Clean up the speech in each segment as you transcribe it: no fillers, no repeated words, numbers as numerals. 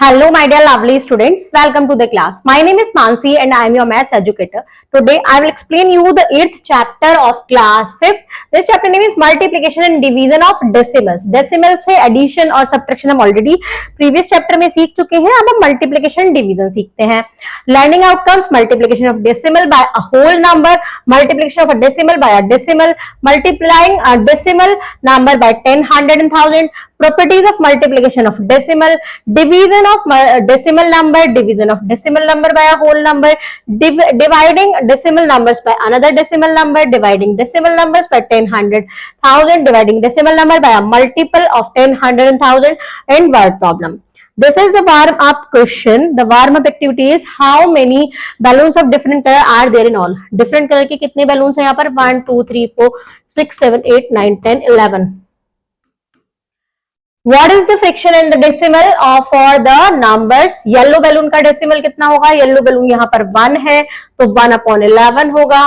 Hello, my dear lovely students. Welcome to the class. My name is Mansi and I am your maths educator. Today, I will explain you the 8th chapter of class 5th. This chapter name is multiplication and division of decimals. Decimals से addition और subtraction हम already previous chapter में सीख चुके हैं. अब हम multiplication division सीखते हैं. Learning outcomes: multiplication of decimal by a whole number, multiplication of a decimal by a decimal, multiplying a decimal number by 10, 100 and 1000. Properties of multiplication of decimal, division of decimal number, division of decimal number by a whole number, dividing decimal numbers by another decimal number, dividing decimal numbers by 10, 100, 1000, dividing decimal number by a multiple of 10, 100 and 1000, and word problem. This is the warm up question. The warm up activity is how many balloons of different color are there in all. Different color के कितने balloons हैं यहाँ पर? 1, 2, 3, 4, 6, 7, 8, 9, 10, 11. What is the fraction and the decimal for the numbers? Yellow balloon का decimal कितना होगा? Yellow balloon यहाँ पर 1 है तो 1/11 होगा.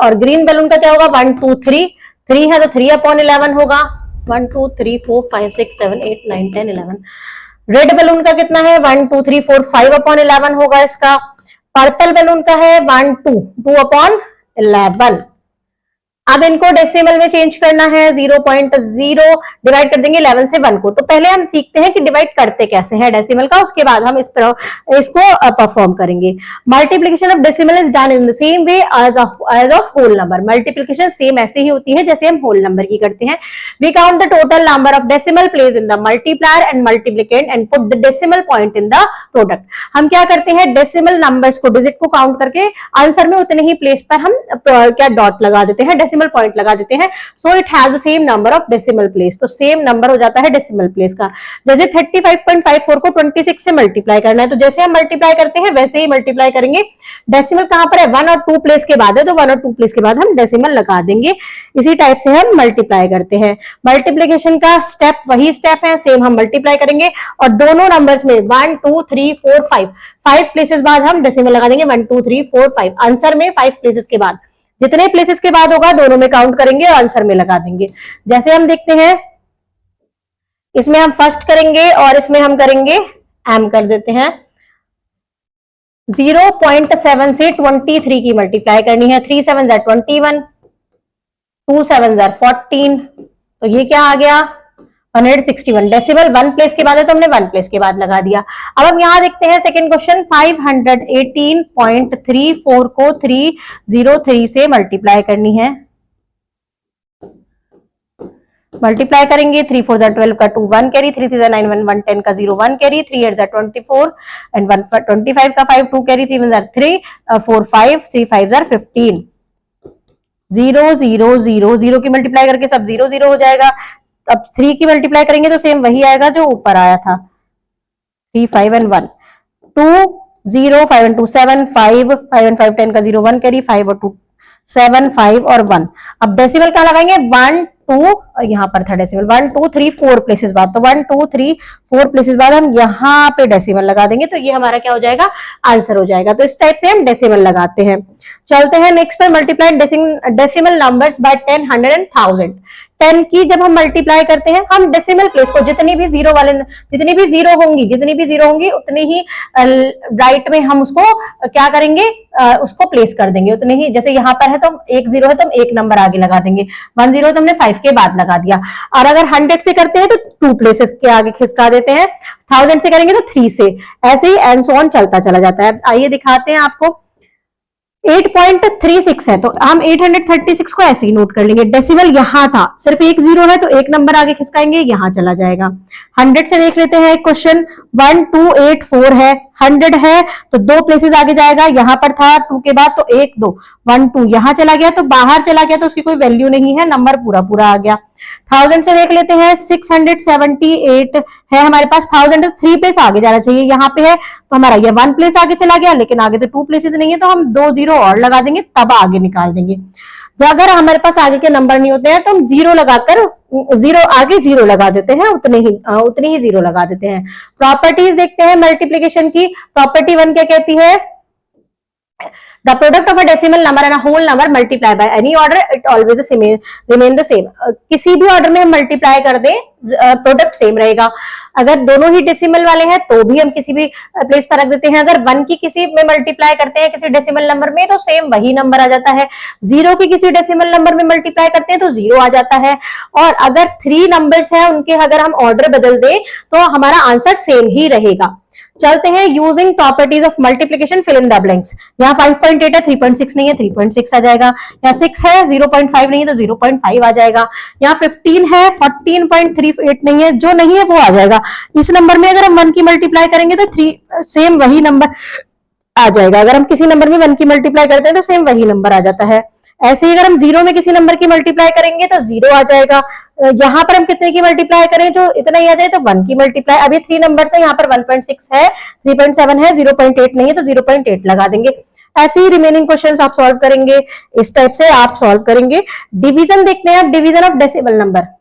और green balloon का क्या होगा? 1, 2, 3. 3 है तो 3/11 होगा. 1, 2, 3, 4, 5, 6, 7, 8, 9, 10, 11. Red balloon का कितना है? 1, 2, 3, 4, 5/11 होगा इसका. Purple balloon का है 1, 2, 2/11. अब इनको डेसिमल में चेंज करना है. 0.0 डिवाइड कर देंगे 11 से 1 को. तो पहले हम सीखते हैं कि डिवाइड करते कैसे हैं डेसिमल का, उसके बाद हम इसको परफॉर्म करेंगे. Multiplication of decimal is done in the same way as of whole number. Multiplication same ऐसे ही होती है जैसे हम होल नंबर की करते हैं. We count the total number of decimal place in the multiplier and multiplicand and put the decimal point in the product. हम क्या करते हैं? डेसिमल नंबर्स को, डिजिट को काउंट करके आंसर में उतने ही प्लेस पर हम क्या डॉट लगा देते हैं, डेसिमल पॉइंट लगा देते हैं. So it has the same number of decimal place. तो सेम नंबर हो जाता है डेसिमल प्लेस का. जैसे 35.54 को 26 से मल्टीप्लाई करना है तो जैसे हम मल्टीप्लाई करते हैं वैसे ही मल्टीप्लाई करेंगे. डेसिमल कहां पर है? 1 और 2 प्लेस के बाद है तो 1 और 2 प्लेस के बाद हम डेसिमल लगा देंगे. इसी टाइप से हम मल्टीप्लाई करते हैं. मल्टीप्लिकेशन का स्टेप वही स्टेप है, सेम हम मल्टीप्लाई करेंगे और दोनों नंबर्स में 1, 2, 3, 4, 5 प्लेसेस बाद हम डेसिमल लगा देंगे. 1, 2, 3, 4, 5 आंसर में 5 प्लेसेस के बाद. जितने प्लेसेस के बाद होगा दोनों में काउंट करेंगे और आंसर में लगा देंगे. जैसे हम देखते हैं इसमें हम फर्स्ट करेंगे और इसमें हम करेंगे एम कर देते हैं. 0.7 से 23 की मल्टीप्लाई करनी है. 3 7 21, 2 7 14. तो ये क्या आ गया? 161. डेसिमल 1 प्लेस के बाद है तो हमने 1 प्लेस के बाद लगा दिया. अब हम यहां देखते हैं सेकंड क्वेश्चन. 518.34 को 303 से मल्टीप्लाई करनी है. मल्टीप्लाई करेंगे. 3 4 12 का 2 1 कैरी, 3 3 9 1 1 10 का 0 1 कैरी, 3 8 24 एंड 1 25 का 5 2 कैरी, 3 1 3 4 5 3 5 15. 0 0 0 0 की मल्टीप्लाई करके सब 0 0 हो जाएगा. अब 3 की मल्टीप्लाई करेंगे तो सेम वही आएगा जो ऊपर आया था. 3 5 एंड 1 2 0 5 एंड 2 7 5 5 एंड 5 10 का 0 1 कैरी, 5 और 2 7 5 और 1. अब डेसिमल कहां लगाएंगे? 1 2 और यहाँ पर था डेसिमल 1 2 3 4 प्लेसेस बाद. तो 1 2 3 4 प्लेसेस बाद हम यहाँ पे डेसिमल लगा देंगे तो ये हमारा क्या हो जाएगा? आंसर हो जाएगा. तो इस टाइप से हम डेसिमल लगाते हैं. चलते हैं नेक्स्ट पर. Multiply decimal numbers by 10, 100 and 1000. 10 की जब हम मल्टीप्लाई करते हैं हम डेसिमल प्लेस को जितनी भी जीरो होंगी उतनी ही राइट में हम उसको क्या करेंगे? उसको प्लेस कर देंगे उतने ही. जैसे यहाँ पर है तो 1 0 है तो हम 1 नंबर आगे लगा देंगे. 1 0 तो हमने 5 के बाद लगा दिया. और अगर 100 से करते हैं तो 2 प्लेसेस के आगे खिसका देते हैं. 1000 से करेंगे तो 3 से. ऐसे ही एंड सो ऑन चलता चला जाता है. आइए दिखाते हैं आपको. 8.36 है तो हम 836 को ऐसे ही नोट कर लेंगे. डेसिमल यहां था, सिर्फ 1 0 है तो 1 नंबर आगे खिसकाएंगे, यहां चला जाएगा. 100 से देख लेते हैं क्वेश्चन. 1284 है. 100 है तो 2 प्लेसेस आगे जाएगा. यहां पर था 2 के बाद तो 1 2 1 2 यहां चला गया तो बाहर चला गया तो उसकी कोई वैल्यू नहीं है, नंबर पूरा पूरा आ गया. 1000 से देख लेते हैं. 678 है हमारे पास. 1000 तो 3 प्लेस आगे जाना चाहिए. यहाँ पे है तो हमारा ये 1 प्लेस आगे चला गया, लेकिन आगे तो 2 प्लेसेस नहीं है तो हम 2 0 और लगा देंगे तब आगे निकाल देंगे. जो अगर हमारे पास आगे के नंबर नहीं होते हैं तो हम 0 लगाकर 0 आगे 0 लगा देते हैं, उतने ही 0 लगा देते हैं. प्रॉपर्टीज देखते हैं मल्टीप्लिकेशन की. प्रॉपर्टी 1 क्या कहती है? The product of a decimal number and a whole number multiply by any order, it always remain the same. किसी भी ऑर्डर में हम मल्टीप्लाई कर दे प्रोडक्ट सेम रहेगा. अगर दोनों ही डेसिमल वाले हैं तो भी हम किसी भी प्लेस पर रख देते हैं. अगर 1 की किसी में मल्टीप्लाई करते हैं किसी डेसिमल नंबर में तो सेम वही नंबर आ जाता है. 0 की किसी डेसिमल नंबर में मल्टीप्लाई करते हैं तो 0 आ जाता है. और अगर 3 नंबर्स हैं उनके अगर हम ऑर्डर बदल दें तो हमारा आंसर सेम ही रहेगा. चलते हैं using properties of multiplication, fill in the blanks. यहाँ 5.8 है, 3.6 नहीं है, 3.6 आ जाएगा. यहाँ 6 है, 0.5 नहीं है तो 0.5 आ जाएगा. यहाँ 15 है, 14.38 नहीं है, जो नहीं है वो आ जाएगा. इस नंबर में अगर हम 1 की मल्टीप्लाई करेंगे तो 3 सेम वही नंबर आ जाएगा. अगर हम किसी नंबर में 1 की मल्टीप्लाई करते हैं तो सेम वही नंबर आ जाता है. ऐसे ही अगर हम 0 में किसी नंबर की मल्टीप्लाई करेंगे तो 0 आ जाएगा. यहाँ पर हम कितने की मल्टीप्लाई करें जो इतना ही आ जाए तो 1 की मल्टीप्लाई. अभी 3 नंबर है, यहाँ पर 1.6 है, 3.7 है, 0.8 नहीं है तो 0.8 लगा देंगे. ऐसे ही रिमेनिंग क्वेश्चंस आप सॉल्व करेंगे. इस टाइप से आप सॉल्व करेंगे. डिवीजन देखते हैं आप, division of decimal number.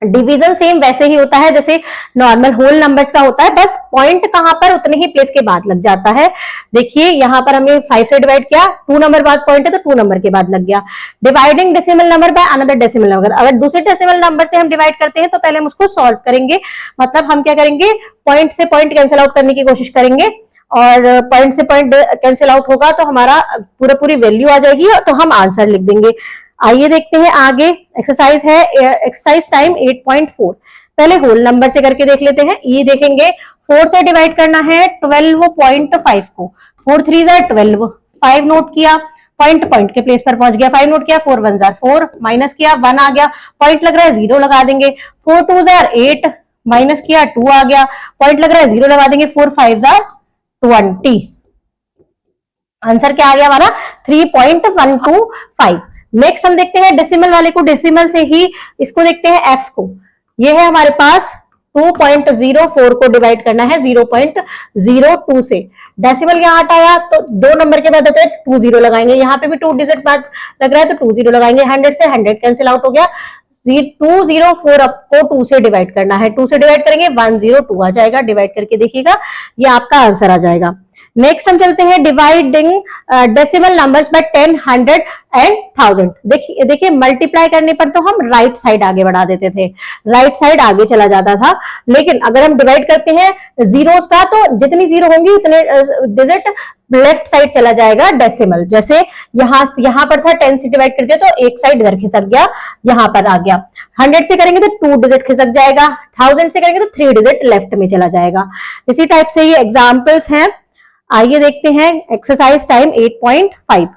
Division same वैसे ही होता है जैसे नॉर्मल होल नंबर्स का होता है, बस पॉइंट कहां पर उतने ही प्लेस के बाद लग जाता है. देखिए यहाँ पर हमने 5 से डिवाइड किया, 2 नंबर बाद पॉइंट है तो 2 नंबर के बाद लग गया. Dividing decimal number by another decimal number. अगर दूसरे डेसिमल नंबर से हम डिवाइड करते हैं तो पहले हम उसको सॉल्व करेंगे. मतलब हम क्या करेंगे, पॉइंट से पॉइंट कैंसिल आउट करने की कोशिश करेंगे और पॉइंट से पॉइंट कैंसिल आउट होगा तो हमारा पूरी वैल्यू आ जाएगी तो हम आंसर लिख देंगे. आइए देखते हैं आगे. एक्सरसाइज है, एक्सरसाइज टाइम 8.4. पहले होल नंबर से करके देख लेते हैं. ये देखेंगे 4 से डिवाइड करना है 12.5 को. 4 3 जार 12, 5 नोट किया, पॉइंट के प्लेस पर पहुंच गया. 5 नोट किया, 4 1 जार 4, माइनस किया 1 आ गया, पॉइंट लग रहा है 0 लगा देंगे. 4 2 जार 8, माइनस किया 2 आ गया, पॉइंट लग रहा है 0 लगा देंगे. 4 5 जार 20. आंसर क्या आ गया हमारा 3.125. नेक्स्ट हम देखते हैं डेसिमल वाले को. डेसिमल से ही इसको देखते हैं एफ को. ये है हमारे पास 2.04 को डिवाइड करना है 0.02 से. डेसिमल यहाँ हटाया तो 2 नंबर के बाद होता है 2 0 लगाएंगे. यहाँ पे भी 2 डिजिट बाद लग रहा है तो 2 0 लगाएंगे. 100 से 100 कैंसिल आउट हो गया. 204 आपको 2 से डिवाइड करना है. 2 से डिवाइड करेंगे 102 आ जाएगा. डिवाइड करके देखिएगा ये आपका आंसर आ जाएगा. नेक्स्ट हम चलते हैं dividing decimal numbers by 10, 100 and 1000. देखिए मल्टीप्लाई करने पर तो हम राइट साइड आगे बढ़ा देते थे, राइट साइड आगे चला जाता था. लेकिन अगर हम डिवाइड करते हैं जीरोस का तो जितनी जीरो होंगी उतने डिजिट लेफ्ट साइड चला जाएगा डेसिमल. जैसे यहाँ पर था 10 से डिवाइड कर दिया तो एक साइड इधर खिसक गया, यहाँ पर आ गया. 100 से करेंगे तो 2 डिजिट खिसक जाएगा. 1000 से करेंगे तो 3 डिजिट लेफ्ट में चला जाएगा. इसी टाइप से ये एग्जाम्पल्स हैं. आइए देखते हैं एक्सरसाइज टाइम 8.5.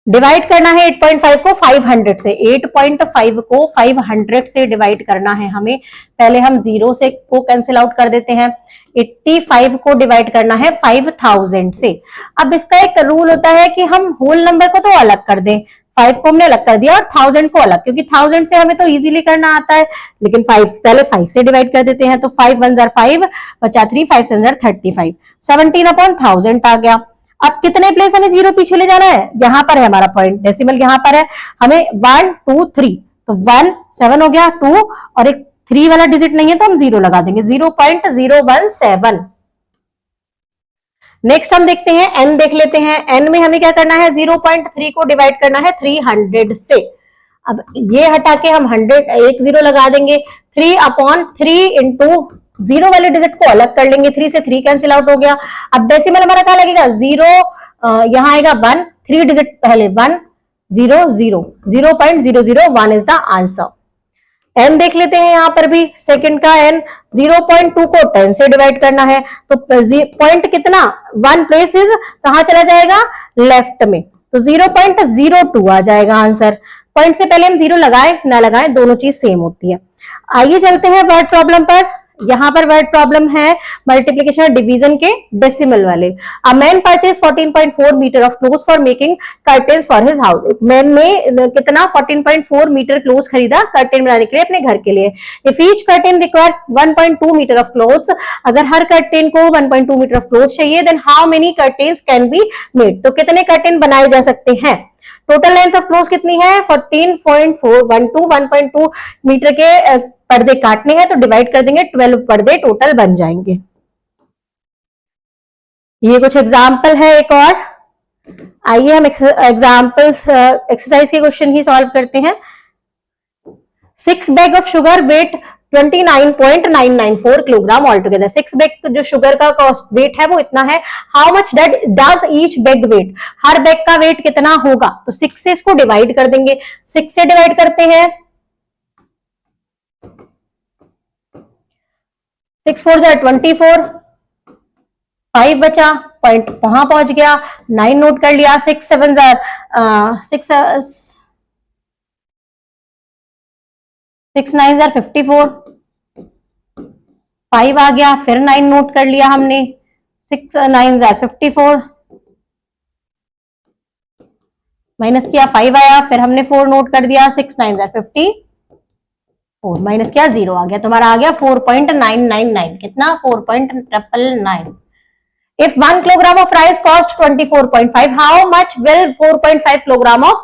डिवाइड करना है 8.5 को 500 से. 8.5 को 500 से डिवाइड करना है हमें. पहले हम 0 से को कैंसिल आउट कर देते हैं. 85 को डिवाइड करना है 5000 से. अब इसका एक रूल होता है कि हम होल नंबर को तो अलग कर दें. 5 को हमने अलग कर दिया और 1000 को अलग, क्योंकि 1000 से हमें तो इजीली करना आता है. लेकिन 5 से डिवाइड कर देते हैं तो 5 1 जार 5, बचा 3, 5 7 जार 35. 17/1000 आ गया. अब कितने प्लेस हमें 0 पीछे ले जाना है, यहाँ पर है हमारा पॉइंट, डेसिमल यहाँ पर है. हमें 1 2 3 तो 1 7 हो गया, 2 और एक 3 वाला डिजिट नहीं है तो हम 0 लगा देंगे. 0.017. नेक्स्ट हम देखते हैं एन देख लेते हैं. एन में हमें क्या करना है, 0.3 को डिवाइड करना है 300 से. अब ये हटा के हम 100 एक 0 लगा देंगे. 3/3 इंटू 0 वाले डिजिट को अलग कर लेंगे. 3 से 3 कैंसिल आउट हो गया. अब डेसिमल हमारा क्या लगेगा, 0 यहाँ आएगा 1, 3 डिजिट पहले 1 0 0, 0.001 इज द आंसर. एन देख लेते हैं. यहाँ पर भी सेकंड का एन 0.2 को 10 से डिवाइड करना है तो पॉइंट कितना 1 प्लेस इज कहां चला जाएगा, लेफ्ट में, तो 0.02 आ जाएगा आंसर. पॉइंट से पहले हम 0 लगाए ना लगाए दोनों चीज सेम होती है. आइए चलते हैं वर्ड प्रॉब्लम पर. यहाँ पर वर्ड प्रॉब्लम है मल्टीप्लिकेशन और डिवीजन के डेसिमल वाले. A man purchase 14.4 metre of clothes for making curtains for his house. Man ने कितना 14.4 मीटर क्लोथ्स खरीदा कर्टेन बनाने के लिए अपने घर के लिए. If each curtain require 1.2 metre of clothes, अगर हर कर्टेन को 1.2 मीटर ऑफ क्लोथ्स चाहिए, then how many curtains can be made, तो कितने कर्टेन बनाए जा सकते हैं. टोटल लेंथ ऑफ क्लोज कितनी है 14.412 1.2 मीटर के पर्दे काटने हैं, तो डिवाइड कर देंगे 12 पर्दे टोटल बन जाएंगे। ये कुछ एग्जाम्पल है एक और, आइए हम एग्जाम्पल्स एक्सरसाइज के क्वेश्चन ही सॉल्व करते हैं। 6 bag of sugar weight 29.994 kilogram all together. 6 bag जो शुगर का कॉस्ट वेट है वो इतना है। How much does each bag weight, हर बैग का वेट कितना होगा, तो 6 से इसको डिवाइड कर देंगे। 6 से डिवाइड करते हैं, 6 4 24, 5 बचा, पॉइंट वहां पहुंच गया, 9 नोट कर लिया, 6 7 6 9 54, 5 आ गया, फिर 9 नोट कर लिया हमने, 6 9 54, माइनस किया 5 आया, फिर हमने 4 नोट कर दिया, 6 9 54, माइनस किया 0 आ गया, तुम्हारा आ गया 4.999, कितना 4.999। If 1 kilogram of rice cost 24.5, how much will 4.5 kilogram of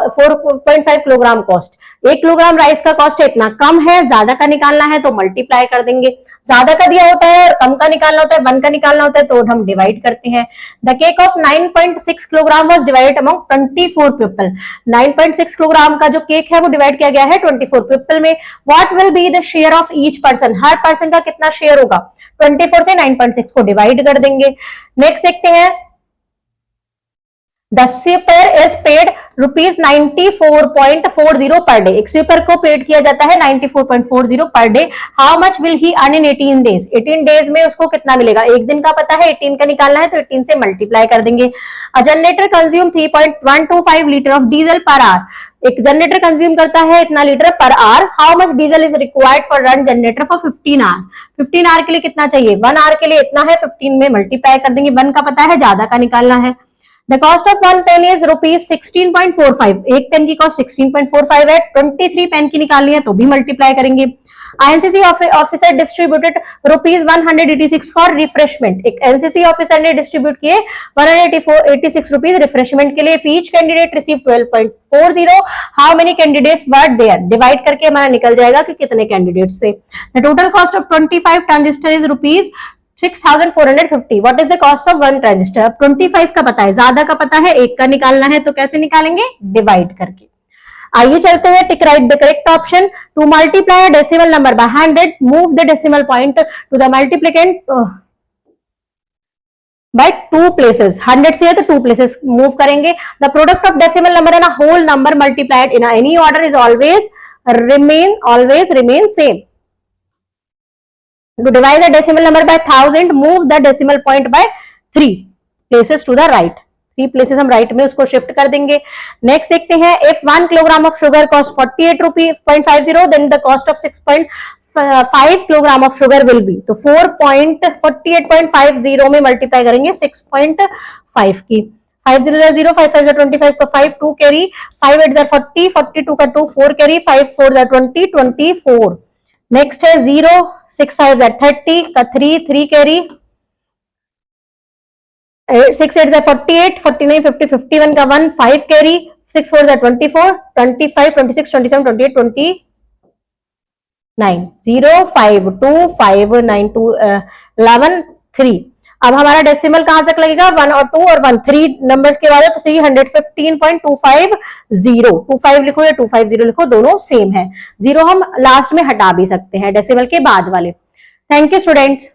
4.5 kilogram cost? 1 kilogram rice का कॉस्ट है इतना, कम है, ज्यादा का निकालना है तो मल्टीप्लाई कर देंगे। ज्यादा का दिया होता है और कम का निकालना होता है, 1 का निकालना होता है तो हम डिवाइड करते हैं। The cake of 9.6 kilogram was divided among 24 people. 9.6 kilogram का जो केक है वो डिवाइड किया गया है 24 पीपल में। What will be the share of each person, her person का कितना शेयर होगा, 24 से 9.6 को डिवाइड कर देंगे। नेक्स्ट देखते हैं, the sweeper is paid ₹94.40 per day. एक स्वीपर को पेड किया जाता है 94.40 per day. How much will he earn in 18 days, 18 days में उसको कितना मिलेगा, एक दिन का पता है, 18 का निकालना है तो 18 से मल्टीप्लाई कर देंगे। A generator consume 3.125 litre of diesel per hour. एक जनरेटर कंज्यूम करता है इतना litre per hour. How much diesel is required for run generator for 15 hour. 15 hour के लिए कितना चाहिए, 1 आवर के लिए इतना है, 15 में मल्टीप्लाई कर देंगे, 1 का पता है, ज्यादा का निकालना है। The cost of 1 pen is ₹16.45, एक पेन की कॉस्ट 16.45 है, 23 पेन की निकालनी है तो भी मल्टीप्लाई करेंगे। INCC officer distributed ₹186 for refreshment. एक एनसीसी ऑफिसर ने डिस्ट्रीब्यूट किए 186 रुपीज रिफ्रेशमेंट के लिए। Each candidate receive 12.40। How many candidates were there, divide करके हमारा निकल जाएगा कि कितने कैंडिडेट्स थे। The total cost of 25 transistor is ₹6,450। What is the cost of 1 transistor. अब 25 का पता है, ज्यादा का पता है, 1 का निकालना है तो कैसे निकालेंगे, डिवाइड करके। आइए चलते हैं, tick right the correct option. To multiply a decimal number by 100, move the decimal point to the multiplicand by 2 places. 100 से है तो 2 प्लेसेस मूव करेंगे। The product of decimal number and a whole number multiplied in any order is always remain same. To divide the decimal number by 1000, move the decimal point by 3 places to the right. 3 places हम right में उसको shift कर देंगे। Next देखते हैं, if 1 kilogram of sugar cost 48.50, then the cost of 6.5 kilogram of sugar will be. तो 4.48.50 में multiply करेंगे 6.5 की। 5 0 0, 5 5 25 का 5, 2 कैरी, 5 8 40, 42 का 2, 4 कैरी, 5 4 20, 24। नेक्स्ट है 0, 6 5 30 का 3, 3 कैरी, 6 8 48, 49 50, 51 का 1, 5 कैरी, 6 4 24, 25 26 27 28 29, 0 5 2 5 9 2 11 3। अब हमारा डेसिमल कहां तक लगेगा, 1 और 2 और 1, 3 नंबर्स के बाद तो 315.250। 25 लिखो या 250 लिखो, दोनों सेम है। 0 हम लास्ट में हटा भी सकते हैं डेसिमल के बाद वाले। Thank you students.